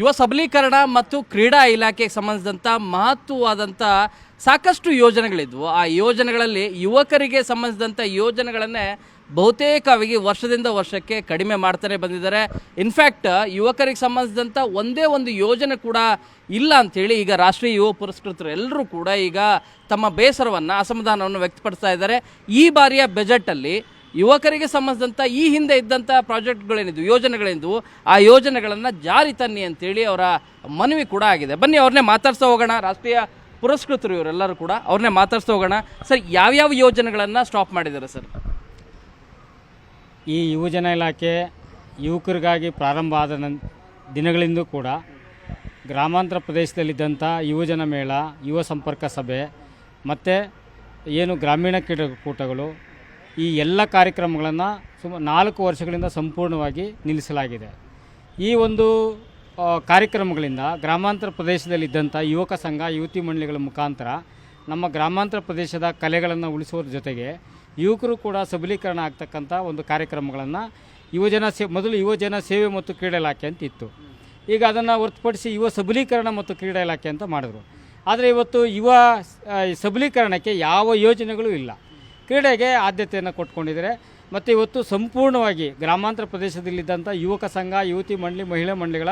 ಯುವ ಸಬಲೀಕರಣ ಮತ್ತು ಕ್ರೀಡಾ ಇಲಾಖೆಗೆ ಸಂಬಂಧಿಸಿದಂಥ ಮಹತ್ವವಾದಂಥ ಸಾಕಷ್ಟು ಯೋಜನೆಗಳಿದ್ವು. ಆ ಯೋಜನೆಗಳಲ್ಲಿ ಯುವಕರಿಗೆ ಸಂಬಂಧಿಸಿದಂಥ ಯೋಜನೆಗಳನ್ನೇ ಬಹುತೇಕವಾಗಿ ವರ್ಷದಿಂದ ವರ್ಷಕ್ಕೆ ಕಡಿಮೆ ಮಾಡ್ತಾನೆ ಬಂದಿದ್ದಾರೆ. ಇನ್ಫ್ಯಾಕ್ಟ್ ಯುವಕರಿಗೆ ಸಂಬಂಧಿಸಿದಂಥ ಒಂದೇ ಒಂದು ಯೋಜನೆ ಕೂಡ ಇಲ್ಲ ಅಂಥೇಳಿ ಈಗ ರಾಷ್ಟ್ರೀಯ ಯುವ ಪುರಸ್ಕೃತರು ಎಲ್ಲರೂ ಕೂಡ ಈಗ ತಮ್ಮ ಬೇಸರವನ್ನು ಅಸಮಾಧಾನವನ್ನು ವ್ಯಕ್ತಪಡಿಸ್ತಾ ಇದ್ದಾರೆ. ಈ ಬಾರಿಯ ಬಜೆಟಲ್ಲಿ ಯುವಕರಿಗೆ ಸಂಬಂಧಿಸಿದಂಥ ಈ ಹಿಂದೆ ಇದ್ದಂಥ ಪ್ರಾಜೆಕ್ಟ್ಗಳೇನಿದ್ವು, ಯೋಜನೆಗಳೇನಿದ್ವು, ಆ ಯೋಜನೆಗಳನ್ನು ಜಾರಿ ತನ್ನಿ ಅಂತೇಳಿ ಅವರ ಮನವಿ ಕೂಡ ಆಗಿದೆ. ಬನ್ನಿ ಅವ್ರನ್ನೇ ಮಾತಾಡ್ತಾ ಹೋಗೋಣ. ರಾಷ್ಟ್ರೀಯ ಪುರಸ್ಕೃತರು ಇವರೆಲ್ಲರೂ ಕೂಡ ಅವ್ರನ್ನೇ ಮಾತಾಡ್ತಾ ಹೋಗೋಣ. ಸರ್, ಯಾವ್ಯಾವ ಯೋಜನೆಗಳನ್ನು ಸ್ಟಾಪ್ ಮಾಡಿದ್ದಾರೆ ಸರ್? ಈ ಯುವಜನ ಇಲಾಖೆ ಯುವಕರಿಗಾಗಿ ಪ್ರಾರಂಭ ಆದ ದಿನಗಳಿಂದ ಕೂಡ ಗ್ರಾಮಾಂತರ ಪ್ರದೇಶದಲ್ಲಿದ್ದಂಥ ಯುವಜನ ಮೇಳ, ಯುವ ಸಂಪರ್ಕ ಸಭೆ ಮತ್ತು ಏನು ಗ್ರಾಮೀಣ ಕ್ರೀಡಾಕೂಟಗಳು, ಈ ಎಲ್ಲ ಕಾರ್ಯಕ್ರಮಗಳನ್ನು 4 ವರ್ಷಗಳಿಂದ ಸಂಪೂರ್ಣವಾಗಿ ನಿಲ್ಲಿಸಲಾಗಿದೆ. ಈ ಒಂದು ಕಾರ್ಯಕ್ರಮಗಳಿಂದ ಗ್ರಾಮಾಂತರ ಪ್ರದೇಶದಲ್ಲಿದ್ದಂಥ ಯುವಕ ಸಂಘ, ಯುವತಿ ಮಂಡಳಿಗಳ ಮುಖಾಂತರ ನಮ್ಮ ಗ್ರಾಮಾಂತರ ಪ್ರದೇಶದ ಕಲೆಗಳನ್ನು ಉಳಿಸುವುದ್ರ ಜೊತೆಗೆ ಯುವಕರು ಕೂಡ ಸಬಲೀಕರಣ ಆಗ್ತಕ್ಕಂಥ ಒಂದು ಕಾರ್ಯಕ್ರಮಗಳನ್ನು ಮೊದಲು ಯುವಜನ ಸೇವೆ ಮತ್ತು ಕ್ರೀಡಾ ಇಲಾಖೆ ಅಂತ ಇತ್ತು. ಈಗ ಅದನ್ನು ಹೊರತುಪಡಿಸಿ ಯುವ ಸಬಲೀಕರಣ ಮತ್ತು ಕ್ರೀಡಾ ಇಲಾಖೆ ಅಂತ ಮಾಡಿದ್ರು. ಆದರೆ ಇವತ್ತು ಯುವ ಸಬಲೀಕರಣಕ್ಕೆ ಯಾವ ಯೋಜನೆಗಳು ಇಲ್ಲ. ಕ್ರೀಡೆಗೆ ಆದ್ಯತೆಯನ್ನು ಕೊಟ್ಕೊಂಡಿದ್ದಾರೆ. ಮತ್ತು ಇವತ್ತು ಸಂಪೂರ್ಣವಾಗಿ ಗ್ರಾಮಾಂತರ ಪ್ರದೇಶದಲ್ಲಿದ್ದಂಥ ಯುವಕ ಸಂಘ, ಯುವತಿ ಮಂಡಳಿ, ಮಹಿಳಾ ಮಂಡಳಿಗಳ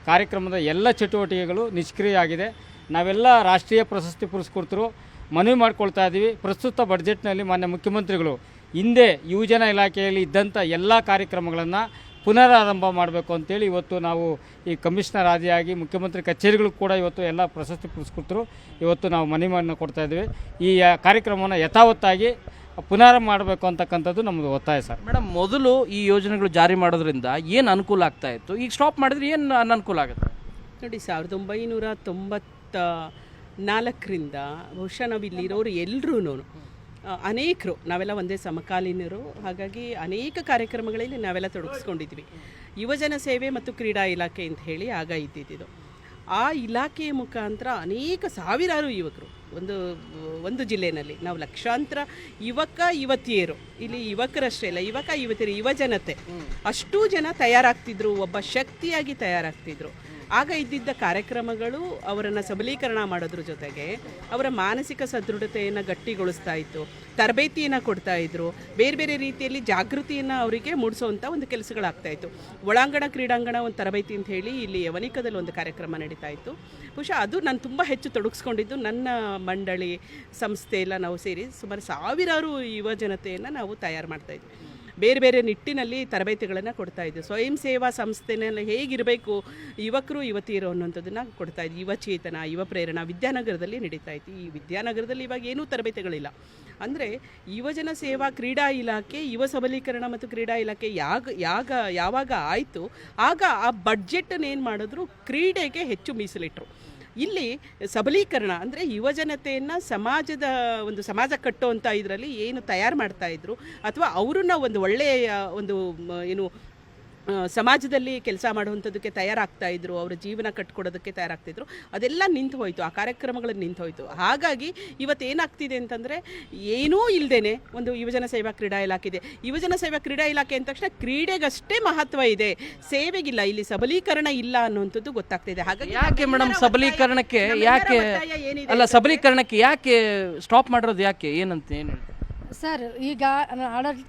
ಕಾರ್ಯಕ್ರಮದ ಎಲ್ಲ ಚಟುವಟಿಕೆಗಳು ನಿಷ್ಕ್ರಿಯ ಆಗಿದೆ. ನಾವೆಲ್ಲ ರಾಷ್ಟ್ರೀಯ ಪ್ರಶಸ್ತಿ ಪುರಸ್ಕೃತರು ಮನವಿ ಮಾಡ್ಕೊಳ್ತಾ ಇದ್ದೀವಿ. ಪ್ರಸ್ತುತ ಬಡ್ಜೆಟ್ನಲ್ಲಿ ಮಾನ್ಯ ಮುಖ್ಯಮಂತ್ರಿಗಳು ಹಿಂದೆ ಯುವಜನ ಇಲಾಖೆಯಲ್ಲಿ ಇದ್ದಂಥ ಎಲ್ಲ ಕಾರ್ಯಕ್ರಮಗಳನ್ನು ಪುನರಾರಂಭ ಮಾಡಬೇಕು ಅಂತೇಳಿ ಇವತ್ತು ನಾವು ಈ ಕಮಿಷನರ್ ಆದಿಯಾಗಿ ಮುಖ್ಯಮಂತ್ರಿ ಕಚೇರಿಗಳು ಕೂಡ ಇವತ್ತು ಎಲ್ಲ ಪ್ರಶಸ್ತಿ ಪುರಸ್ಕೃತರು ಇವತ್ತು ನಾವು ಮನವಿಯನ್ನು ಕೊಡ್ತಾ ಇದ್ದೀವಿ. ಈ ಕಾರ್ಯಕ್ರಮವನ್ನು ಯಥಾವತ್ತಾಗಿ ಪುನರಾರಂಭ ಮಾಡಬೇಕು ಅಂತಕ್ಕಂಥದ್ದು ನಮ್ಮದು ಒತ್ತಾಯ ಸರ್. ಮೇಡಮ್, ಮೊದಲು ಈ ಯೋಜನೆಗಳು ಜಾರಿ ಮಾಡೋದ್ರಿಂದ ಏನು ಅನುಕೂಲ ಆಗ್ತಾ ಇತ್ತು? ಈಗ ಸ್ಟಾಪ್ ಮಾಡಿದ್ರೆ ಏನು ಅನನುಕೂಲ ಆಗುತ್ತೆ? ನೋಡಿ, 1994ರಿಂದ ಬಹುಶಃ ನಾವು ಇಲ್ಲಿರೋರು ಎಲ್ಲರೂ ಅನೇಕರು ನಾವೆಲ್ಲ ಒಂದೇ ಸಮಕಾಲೀನರು. ಹಾಗಾಗಿ ಅನೇಕ ಕಾರ್ಯಕ್ರಮಗಳಲ್ಲಿ ನಾವೆಲ್ಲ ತೊಡಗಿಸ್ಕೊಂಡಿದ್ವಿ. ಯುವಜನ ಸೇವೆ ಮತ್ತು ಕ್ರೀಡಾ ಇಲಾಖೆ ಅಂತ ಹೇಳಿ ಆಗ ಇದ್ದಿದ್ದು. ಆ ಇಲಾಖೆಯ ಮುಖಾಂತರ ಅನೇಕ ಸಾವಿರಾರು ಯುವಕರು ಒಂದು ಜಿಲ್ಲೆಯಲ್ಲಿ ನಾವು ಲಕ್ಷಾಂತರ ಯುವತಿಯರು, ಇಲ್ಲಿ ಯುವಕರಷ್ಟೇ ಇಲ್ಲ, ಯುವತಿಯರು, ಯುವಜನತೆ ಅಷ್ಟೂ ಜನ ತಯಾರಾಗ್ತಿದ್ರು, ಒಬ್ಬ ಶಕ್ತಿಯಾಗಿ ತಯಾರಾಗ್ತಿದ್ರು. ಆಗ ಇದ್ದಿದ್ದ ಕಾರ್ಯಕ್ರಮಗಳು ಅವರನ್ನು ಸಬಲೀಕರಣ ಮಾಡೋದ್ರ ಜೊತೆಗೆ ಅವರ ಮಾನಸಿಕ ಸದೃಢತೆಯನ್ನು ಗಟ್ಟಿಗೊಳಿಸ್ತಾ ಇತ್ತು, ತರಬೇತಿಯನ್ನು ಕೊಡ್ತಾ ಇದ್ರು, ಬೇರೆ ಬೇರೆ ರೀತಿಯಲ್ಲಿ ಜಾಗೃತಿಯನ್ನು ಅವರಿಗೆ ಮೂಡಿಸುವಂಥ ಒಂದು ಕೆಲಸಗಳಾಗ್ತಾಯಿತ್ತು. ಒಳಾಂಗಣ ಕ್ರೀಡಾಂಗಣ ಒಂದು ತರಬೇತಿ ಅಂತ ಹೇಳಿ ಇಲ್ಲಿ ಯವನಿಕದಲ್ಲಿ ಒಂದು ಕಾರ್ಯಕ್ರಮ ನಡೀತಾ ಇತ್ತು. ಬಹುಶಃ ಅದು ನಾನು ತುಂಬ ಹೆಚ್ಚು ತೊಡಗಿಸ್ಕೊಂಡಿದ್ದು. ನನ್ನ ಮಂಡಳಿ, ಸಂಸ್ಥೆ ಎಲ್ಲ ನಾವು ಸೇರಿ ಸುಮಾರು ಸಾವಿರಾರು ಯುವ ಜನತೆಯನ್ನು ನಾವು ತಯಾರು ಮಾಡ್ತಾಯಿದ್ವಿ. ಬೇರೆ ಬೇರೆ ನಿಟ್ಟಿನಲ್ಲಿ ತರಬೇತಿಗಳನ್ನು ಕೊಡ್ತಾಯಿದ್ವಿ. ಸ್ವಯಂ ಸೇವಾ ಸಂಸ್ಥೆನಲ್ಲಿ ಹೇಗಿರಬೇಕು ಯುವಕರು ಯುವತಿಯರು ಅನ್ನೋಂಥದ್ದನ್ನು ಕೊಡ್ತಾಯಿದ್ವಿ. ಯುವ ಚೇತನ, ಯುವ ಪ್ರೇರಣಾ ವಿದ್ಯಾನಗರದಲ್ಲಿ ನಡೀತಾ ಇತ್ತು. ಈ ವಿದ್ಯಾನಗರದಲ್ಲಿ ಇವಾಗ ಏನೂ ತರಬೇತಿಗಳಿಲ್ಲ. ಅಂದರೆ ಯುವಜನ ಸೇವಾ ಕ್ರೀಡಾ ಇಲಾಖೆ, ಯುವ ಸಬಲೀಕರಣ ಮತ್ತು ಕ್ರೀಡಾ ಇಲಾಖೆ ಯಾವಾಗ ಆಯಿತು ಆಗ ಆ ಬಡ್ಜೆಟನ್ನು ಏನು ಮಾಡಿದ್ರು, ಕ್ರೀಡೆಗೆ ಹೆಚ್ಚು ಮೀಸಲಿಟ್ಟರು. ಇಲ್ಲಿ ಸಬಲೀಕರಣ ಅಂದರೆ ಯುವಜನತೆಯನ್ನು ಸಮಾಜ ಕಟ್ಟುವಂಥ ಇದರಲ್ಲಿ ಏನು ತಯಾರು ಮಾಡ್ತಾಯಿದ್ರು, ಅಥವಾ ಅವರನ್ನು ಒಂದು ಒಳ್ಳೆಯ ಸಮಾಜದಲ್ಲಿ ಕೆಲಸ ಮಾಡುವಂಥದ್ದಕ್ಕೆ ತಯಾರಾಗ್ತಾಯಿದ್ರು, ಅವರ ಜೀವನ ಕಟ್ಕೊಡೋದಕ್ಕೆ ತಯಾರಾಗ್ತಿದ್ರು. ಅದೆಲ್ಲ ನಿಂತು ಹೋಯಿತು, ಆ ಕಾರ್ಯಕ್ರಮಗಳನ್ನು ನಿಂತು ಹೋಯಿತು. ಹಾಗಾಗಿ ಇವತ್ತೇನಾಗ್ತಿದೆ ಅಂತಂದರೆ, ಏನೂ ಇಲ್ಲದೇ ಒಂದು ಯುವಜನ ಸೇವಾ ಕ್ರೀಡಾ ಇಲಾಖೆ ಇದೆ. ಯುವಜನ ಸೇವಾ ಕ್ರೀಡಾ ಇಲಾಖೆ ಅಂದ ತಕ್ಷಣ ಕ್ರೀಡೆಗಷ್ಟೇ ಮಹತ್ವ ಇದೆ, ಸೇವೆಗಿಲ್ಲ, ಇಲ್ಲಿ ಸಬಲೀಕರಣ ಇಲ್ಲ ಅನ್ನುವಂಥದ್ದು ಗೊತ್ತಾಗ್ತಿದೆ. ಹಾಗಾಗಿ ಯಾಕೆ ಮೇಡಮ್ ಸಬಲೀಕರಣಕ್ಕೆ ಯಾಕೆ ಸ್ಟಾಪ್ ಮಾಡಿರೋದು? ಯಾಕೆ ಏನಂತ ಏನು ಹೇಳ್ತಾರೆ ಸರ್? ಈಗ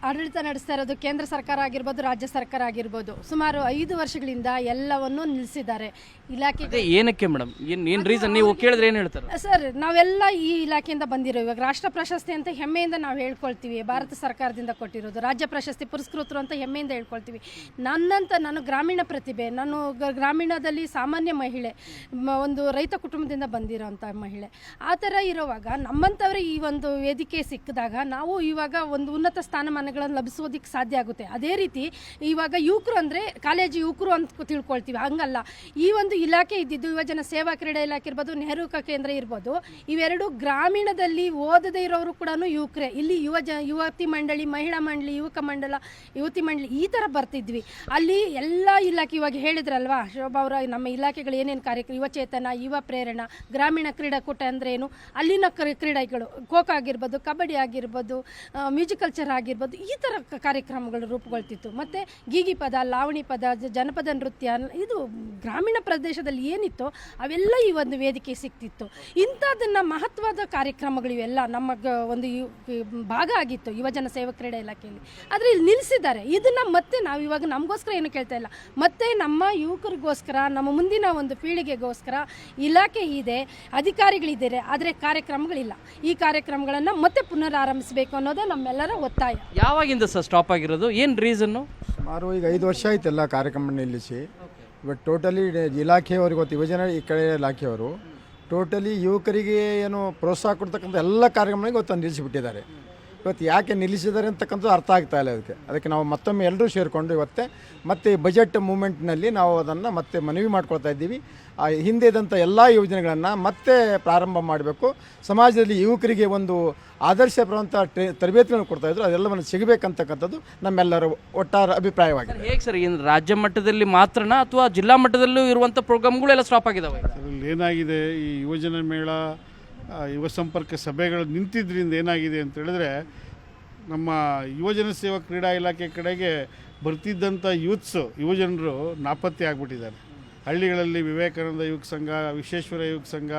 ಆಡಳಿತ ನಡೆಸ್ತಾ ಇರೋದು ಕೇಂದ್ರ ಸರ್ಕಾರ ಆಗಿರ್ಬೋದು, ರಾಜ್ಯ ಸರ್ಕಾರ ಆಗಿರ್ಬೋದು, ಸುಮಾರು 5 ವರ್ಷಗಳಿಂದ ಎಲ್ಲವನ್ನು ನಿಲ್ಲಿಸಿದ್ದಾರೆ. ಇಲಾಖೆ ಏನಕ್ಕೆ ಮೇಡಮ್? ಏನು ರೀಸನ್ ನೀವು ಕೇಳಿದ್ರೆ ಏನು ಹೇಳ್ತಾರೆ ಸರ್? ನಾವೆಲ್ಲ ಈ ಇಲಾಖೆಯಿಂದ ಬಂದಿರೋ, ಇವಾಗ ರಾಷ್ಟ್ರ ಪ್ರಶಸ್ತಿ ಅಂತ ಹೆಮ್ಮೆಯಿಂದ ನಾವು ಹೇಳ್ಕೊಳ್ತೀವಿ, ಭಾರತ ಸರ್ಕಾರದಿಂದ ಕೊಟ್ಟಿರೋದು ರಾಜ್ಯ ಪ್ರಶಸ್ತಿ ಪುರಸ್ಕೃತರು ಅಂತ ಹೆಮ್ಮೆಯಿಂದ ಹೇಳ್ಕೊಳ್ತೀವಿ. ನಾನು ಗ್ರಾಮೀಣ ಪ್ರತಿಭೆ, ನಾನು ಗ್ರಾಮೀಣದಲ್ಲಿ ಸಾಮಾನ್ಯ ಮಹಿಳೆ, ಒಂದು ರೈತ ಕುಟುಂಬದಿಂದ ಬಂದಿರೋಂಥ ಮಹಿಳೆ. ಆ ಥರ ಇರುವಾಗ ನಮ್ಮಂಥವ್ರಿಗೆ ಈ ಒಂದು ವೇದಿಕೆ ಸಿಕ್ಕಿದಾಗ ನಾವು ಇವಾಗ ಒಂದು ಉನ್ನತ ಸ್ಥಾನಮಾನಗಳನ್ನು ಲಭಿಸೋದಕ್ಕೆ ಸಾಧ್ಯ ಆಗುತ್ತೆ. ಅದೇ ರೀತಿ ಇವಾಗ ಯುವಕರು ಅಂದರೆ ಕಾಲೇಜು ಯುವಕರು ಅಂತ ತಿಳ್ಕೊಳ್ತೀವಿ, ಹಂಗಲ್ಲ. ಈ ಒಂದು ಇಲಾಖೆ ಇದ್ದಿದ್ದು ಯುವಜನ ಸೇವಾ ಕ್ರೀಡಾ ಇಲಾಖೆ ಇರ್ಬೋದು, ನೆಹರು ಕೇಂದ್ರ ಇರ್ಬೋದು, ಇವೆರಡು ಗ್ರಾಮೀಣದಲ್ಲಿ ಓದದೇ ಇರೋರು ಕೂಡ ಯುವಕರೇ. ಇಲ್ಲಿ ಯುವತಿ ಮಂಡಳಿ, ಮಹಿಳಾ ಮಂಡಳಿ, ಯುವತಿ ಮಂಡಳಿ ಈ ಥರ ಬರ್ತಿದ್ವಿ. ಅಲ್ಲಿ ಎಲ್ಲ ಇಲಾಖೆ ಇವಾಗ ಹೇಳಿದ್ರಲ್ವಾ ಶೋಭಾ ಅವರ, ನಮ್ಮ ಇಲಾಖೆಗಳು ಏನೇನು ಕಾರ್ಯಕ್ರಮ, ಯುವಚೇತನ, ಯುವ ಪ್ರೇರಣಾ, ಗ್ರಾಮೀಣ ಕ್ರೀಡಾಕೂಟ ಅಂದರೆ ಏನು, ಅಲ್ಲಿನ ಕ್ರೀಡೆಗಳು ಖೋ ಖೋ ಆಗಿರ್ಬೋದು, ಕಬಡ್ಡಿ ಆಗಿರ್ಬೋದು, ಮ್ಯೂಸಿಕಲ್ ಚೇರ್ ಆಗಿರ್ಬೋದು, ಈ ಥರ ಕಾರ್ಯಕ್ರಮಗಳು ರೂಪುಗೊಳ್ತಿತ್ತು. ಮತ್ತು ಗೀಗಿ ಪದ, ಲಾವಣಿ ಪದ, ಜನಪದ ನೃತ್ಯ, ಇದು ಗ್ರಾಮೀಣ ಪ್ರದೇಶದಲ್ಲಿ ಏನಿತ್ತು ಅವೆಲ್ಲ ಈ ಒಂದು ವೇದಿಕೆ ಸಿಗ್ತಿತ್ತು. ಇಂಥದ್ದನ್ನು ಮಹತ್ವದ ಕಾರ್ಯಕ್ರಮಗಳು ಇವೆಲ್ಲ ನಮ್ಮ ಒಂದು ಭಾಗ ಆಗಿತ್ತು ಯುವಜನ ಸೇವಾ ಕ್ರೀಡಾ ಇಲಾಖೆಯಲ್ಲಿ. ಆದರೆ ಇಲ್ಲಿ ನಿಲ್ಲಿಸಿದ್ದಾರೆ. ಇದನ್ನು ಮತ್ತೆ ನಾವು ಇವಾಗ ನಮಗೋಸ್ಕರ ಏನು ಕೇಳ್ತಾ ಇಲ್ಲ, ಮತ್ತೆ ನಮ್ಮ ಯುವಕರಿಗೋಸ್ಕರ, ನಮ್ಮ ಮುಂದಿನ ಒಂದು ಪೀಳಿಗೆಗೋಸ್ಕರ ಇಲಾಖೆ ಇದೆ, ಅಧಿಕಾರಿಗಳಿದ್ದಾರೆ, ಆದರೆ ಕಾರ್ಯಕ್ರಮಗಳಿಲ್ಲ. ಈ ಕಾರ್ಯಕ್ರಮಗಳನ್ನು ಮತ್ತೆ ಪುನರಾರಂಭಿಸಬೇಕು ಅನ್ನೋದೇ ನಮ್ಮೆಲ್ಲರ ಒತ್ತಾಯ. ಯಾವಾಗಿಂದ ಸರ್ ಸ್ಟಾಪ್ ಆಗಿರೋದು, ಏನು ರೀಸನ್ನು? ಸುಮಾರು ಈಗ 5 ವರ್ಷ ಆಯ್ತೆಲ್ಲ ಕಾರ್ಯಕ್ರಮ ನಿಲ್ಲಿಸಿ. ಬಟ್ ಟೋಟಲಿ ಇಲಾಖೆಯವ್ರಿಗೆ ಗೊತ್ತು, ಯುವಜನ ಈ ಕಡೆ ಇಲಾಖೆಯವರು ಟೋಟಲಿ ಯುವಕರಿಗೆ ಏನು ಪ್ರೋತ್ಸಾಹ ಕೊಡ್ತಕ್ಕಂಥ ಎಲ್ಲ ಕಾರ್ಯಕ್ರಮಗಳಿಗೆ ಇವತ್ತು ನಿಲ್ಲಿಸಿಬಿಟ್ಟಿದ್ದಾರೆ. ಇವತ್ತು ಯಾಕೆ ನಿಲ್ಲಿಸಿದ್ದಾರೆ ಅಂತಕ್ಕಂಥದ್ದು ಅರ್ಥ ಆಗ್ತಾ ಇಲ್ಲ. ಅದಕ್ಕೆ ನಾವು ಮತ್ತೊಮ್ಮೆ ಎಲ್ಲರೂ ಸೇರಿಕೊಂಡು ಇವತ್ತೇ ಮತ್ತೆ ಬಜೆಟ್ ಮೂಮೆಂಟ್ನಲ್ಲಿ ನಾವು ಅದನ್ನು ಮತ್ತೆ ಮನವಿ ಮಾಡ್ಕೊಳ್ತಾ ಇದ್ದೀವಿ. ಆ ಹಿಂದೆ ಇದ್ದಂಥ ಎಲ್ಲ ಯೋಜನೆಗಳನ್ನು ಮತ್ತೆ ಪ್ರಾರಂಭ ಮಾಡಬೇಕು. ಸಮಾಜದಲ್ಲಿ ಯುವಕರಿಗೆ ಒಂದು ಆದರ್ಶಪರವಂಥ ತರಬೇತಿಗಳನ್ನು ಕೊಡ್ತಾಯಿದ್ರು, ಅದೆಲ್ಲವನ್ನು ಸಿಗಬೇಕಂತಕ್ಕಂಥದ್ದು ನಮ್ಮೆಲ್ಲರ ಒಟ್ಟಾರೆ ಅಭಿಪ್ರಾಯವಾಗಿದೆ. ಹೇಗೆ ಸರ್, ಏನು ರಾಜ್ಯ ಮಟ್ಟದಲ್ಲಿ ಮಾತ್ರನಾ ಅಥವಾ ಜಿಲ್ಲಾ ಮಟ್ಟದಲ್ಲೂ ಇರುವಂಥ ಪ್ರೋಗ್ರಾಮ್ಗಳೆಲ್ಲ ಸ್ಟಾಪ್ ಆಗಿದ್ದಾವೆ? ಅದರಲ್ಲಿ ಏನಾಗಿದೆ, ಈ ಯುವಜನ ಮೇಳ, ಯುವ ಸಂಪರ್ಕ ಸಭೆಗಳು ನಿಂತಿದ್ದರಿಂದ ಏನಾಗಿದೆ ಅಂತ ಹೇಳಿದ್ರೆ, ನಮ್ಮ ಯುವಜನ ಸೇವಾ ಕ್ರೀಡಾ ಇಲಾಖೆ ಕಡೆಗೆ ಬರ್ತಿದ್ದಂಥ ಯುವಜನರು ನಾಪತ್ತೆ ಆಗಿಬಿಟ್ಟಿದ್ದಾರೆ. ಹಳ್ಳಿಗಳಲ್ಲಿ ವಿವೇಕಾನಂದ ಯುವಕ ಸಂಘ, ವಿಶ್ವೇಶ್ವರ ಯುವಕ ಸಂಘ,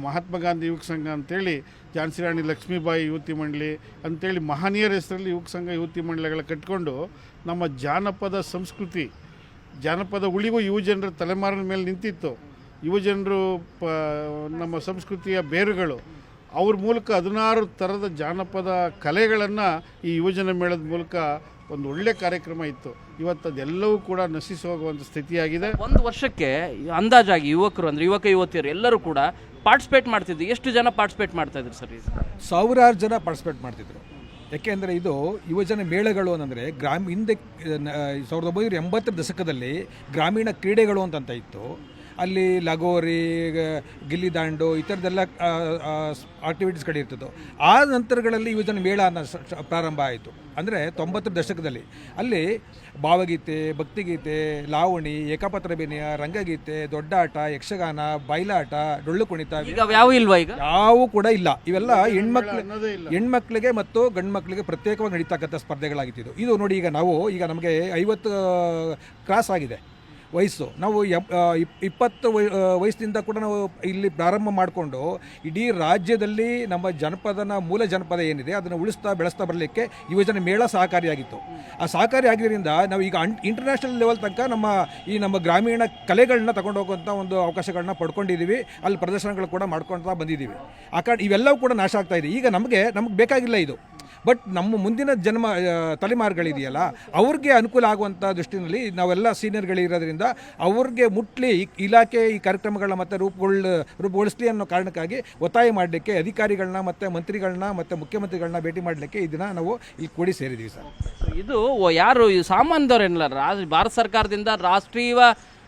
ಮಹಾತ್ಮ ಗಾಂಧಿ ಯುವಕ ಸಂಘ ಅಂತೇಳಿ, ಝಾನ್ಸಿ ರಾಣಿ ಲಕ್ಷ್ಮೀಬಾಯಿ ಯುವತಿ ಮಂಡಳಿ ಅಂತೇಳಿ ಮಹನೀಯರ ಹೆಸರಲ್ಲಿ ಯುವಕ ಸಂಘ ಯುವತಿ ಮಂಡಳಿಗಳ ಕಟ್ಕೊಂಡು ನಮ್ಮ ಜಾನಪದ ಸಂಸ್ಕೃತಿ, ಜಾನಪದ ಉಳಿವು ಯುವಜನರ ತಲೆಮಾರಿನ ಮೇಲೆ ನಿಂತಿತ್ತು. ಯುವಜನರು ನಮ್ಮ ಸಂಸ್ಕೃತಿಯ ಬೇರುಗಳು, ಅವ್ರ ಮೂಲಕ 16 ಥರದ ಜಾನಪದ ಕಲೆಗಳನ್ನು ಈ ಯುವಜನ ಮೇಳದ ಮೂಲಕ ಒಂದು ಒಳ್ಳೆ ಕಾರ್ಯಕ್ರಮ ಇತ್ತು. ಇವತ್ತು ಅದೆಲ್ಲವೂ ಕೂಡ ನಶಿಸಿ ಹೋಗುವಂಥ ಸ್ಥಿತಿಯಾಗಿದೆ. ಒಂದು ವರ್ಷಕ್ಕೆ ಅಂದಾಜಾಗಿ ಯುವಕರು ಅಂದರೆ ಯುವಕ ಯುವತಿಯರು ಎಲ್ಲರೂ ಕೂಡ ಪಾರ್ಟಿಸಿಪೇಟ್ ಮಾಡ್ತಿದ್ರು. ಎಷ್ಟು ಜನ ಪಾರ್ಟಿಸಿಪೇಟ್ ಮಾಡ್ತಾ ಇದ್ರು ಸರ್? ಸಾವಿರಾರು ಜನ ಪಾರ್ಟಿಸಿಪೇಟ್ ಮಾಡ್ತಿದ್ರು. ಯಾಕೆಂದರೆ ಇದು ಯುವಜನ ಮೇಳಗಳು ಅಂದರೆ ಹಿಂದೆ 1980 ದಶಕದಲ್ಲಿ ಗ್ರಾಮೀಣ ಕ್ರೀಡೆಗಳು ಅಂತ ಇತ್ತು. ಅಲ್ಲಿ ಲಗೋರಿ, ಗಿಲ್ಲಿ ದಾಂಡು ಈ ಥರದ್ದೆಲ್ಲ ಆಕ್ಟಿವಿಟೀಸ್ಗಳಿರ್ತಿತ್ತು. ಆ ನಂತರಗಳಲ್ಲಿ ಯುವಜನ ಮೇಳ ಪ್ರಾರಂಭ ಆಯಿತು. ಅಂದರೆ 90 ದಶಕದಲ್ಲಿ ಅಲ್ಲಿ ಭಾವಗೀತೆ, ಭಕ್ತಿಗೀತೆ, ಲಾವಣಿ, ಏಕಪಾತ್ರ ಅಭಿನಯ, ರಂಗಗೀತೆ, ದೊಡ್ಡಾಟ, ಯಕ್ಷಗಾನ, ಬಯಲಾಟ, ಡೊಳ್ಳು ಕುಣಿತ ಯಾವ ಇಲ್ವಾ? ಈಗ ಯಾವೂ ಕೂಡ ಇಲ್ಲ. ಇವೆಲ್ಲ ಹೆಣ್ಮಕ್ಳಿಗೆ ಮತ್ತು ಗಂಡು ಮಕ್ಕಳಿಗೆ ಪ್ರತ್ಯೇಕವಾಗಿ ನಡೀತಕ್ಕಂಥ ಸ್ಪರ್ಧೆಗಳಾಗಿತ್ತು. ಇದು ನೋಡಿ, ಈಗ ನಮಗೆ 50 ಕ್ರಾಸ್ ಆಗಿದೆ ವಯಸ್ಸು. ನಾವು 20 ವಯಸ್ಸಿನಿಂದ ಕೂಡ ನಾವು ಇಲ್ಲಿ ಪ್ರಾರಂಭ ಮಾಡಿಕೊಂಡು ಇಡೀ ರಾಜ್ಯದಲ್ಲಿ ನಮ್ಮ ಮೂಲ ಜನಪದ ಏನಿದೆ ಅದನ್ನು ಬೆಳೆಸ್ತಾ ಬರಲಿಕ್ಕೆ ಯುವಜನ ಮೇಳ ಸಹಕಾರಿಯಾಗಿತ್ತು. ಆ ಸಹಕಾರಿ ಆಗಿದ್ದರಿಂದ ನಾವು ಈಗ ಇಂಟರ್ನ್ಯಾಷನಲ್ ಲೆವೆಲ್ ತನಕ ನಮ್ಮ ಗ್ರಾಮೀಣ ಕಲೆಗಳನ್ನ ತಗೊಂಡು ಹೋಗುವಂಥ ಒಂದು ಅವಕಾಶಗಳನ್ನ ಪಡ್ಕೊಂಡಿದ್ದೀವಿ. ಅಲ್ಲಿ ಪ್ರದರ್ಶನಗಳು ಕೂಡ ಮಾಡ್ಕೊಳ್ತಾ ಬಂದಿದ್ದೀವಿ. ಆ ಕಾರಣ ಇವೆಲ್ಲವೂ ಕೂಡ ನಾಶ ಆಗ್ತಾ ಇದೆ. ಈಗ ನಮಗೆ ಬೇಕಾಗಿಲ್ಲ ಇದು. ಬಟ್ ನಮ್ಮ ಮುಂದಿನ ತಲೆಮಾರುಗಳಿದೆಯಲ್ಲ, ಅವ್ರಿಗೆ ಅನುಕೂಲ ಆಗುವಂಥ ದೃಷ್ಟಿನಲ್ಲಿ ನಾವೆಲ್ಲ ಸೀನಿಯರ್ಗಳಿರೋದ್ರಿಂದ ಅವ್ರಿಗೆ ಮುಟ್ಲಿ ಇಲಾಖೆ ಈ ಕಾರ್ಯಕ್ರಮಗಳನ್ನ ಮತ್ತೆ ರೂಪುಗೊಳಿಸಲಿ ಅನ್ನೋ ಕಾರಣಕ್ಕಾಗಿ ಒತ್ತಾಯ ಮಾಡಲಿಕ್ಕೆ ಅಧಿಕಾರಿಗಳನ್ನ ಮತ್ತು ಮಂತ್ರಿಗಳನ್ನ ಮತ್ತು ಮುಖ್ಯಮಂತ್ರಿಗಳನ್ನ ಭೇಟಿ ಮಾಡಲಿಕ್ಕೆ ಈ ದಿನ ನಾವು ಇಲ್ಲಿ ಕೂಡಿ ಸೇರಿದ್ದೀವಿ ಸರ್. ಇದು ಯಾರು ಸಾಮಾನ್ಯದವರೇನಿಲ್ಲ, ಭಾರತ ಸರ್ಕಾರದಿಂದ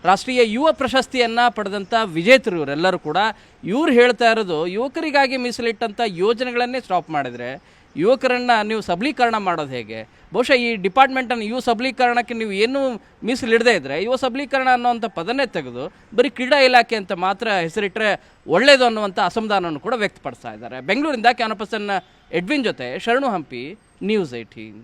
ರಾಷ್ಟ್ರೀಯ ಯುವ ಪ್ರಶಸ್ತಿಯನ್ನು ಪಡೆದಂಥ ವಿಜೇತರು ಇವರೆಲ್ಲರೂ ಕೂಡ. ಇವ್ರು ಹೇಳ್ತಾ ಇರೋದು ಯುವಕರಿಗಾಗಿ ಮೀಸಲಿಟ್ಟಂಥ ಯೋಜನೆಗಳನ್ನೇ ಸ್ಟಾಪ್ ಮಾಡಿದರೆ ಯುವಕರನ್ನು ನೀವು ಸಬಲೀಕರಣ ಮಾಡೋದು ಹೇಗೆ? ಬಹುಶಃ ಈ ಡಿಪಾರ್ಟ್ಮೆಂಟನ್ನು ಯುವ ಸಬಲೀಕರಣಕ್ಕೆ ನೀವು ಏನೂ ಮೀಸಲಿಡದೇ ಇದ್ದರೆ ಯುವ ಸಬಲೀಕರಣ ಅನ್ನೋವಂಥ ಪದನೇ ತೆಗೆದು ಬರೀ ಕ್ರೀಡಾ ಇಲಾಖೆ ಅಂತ ಮಾತ್ರ ಹೆಸರಿಟ್ಟರೆ ಒಳ್ಳೆಯದು ಅನ್ನುವಂಥ ಅಸಮಾಧಾನವನ್ನು ಕೂಡ ವ್ಯಕ್ತಪಡಿಸ್ತಾ ಇದ್ದಾರೆ. ಬೆಂಗಳೂರಿಂದ ಕ್ಯಾನಪಸನ್ ಎಡ್ವಿನ್ ಜೊತೆ ಶರಣು ಹಂಪಿ, ನ್ಯೂಸ್ 18.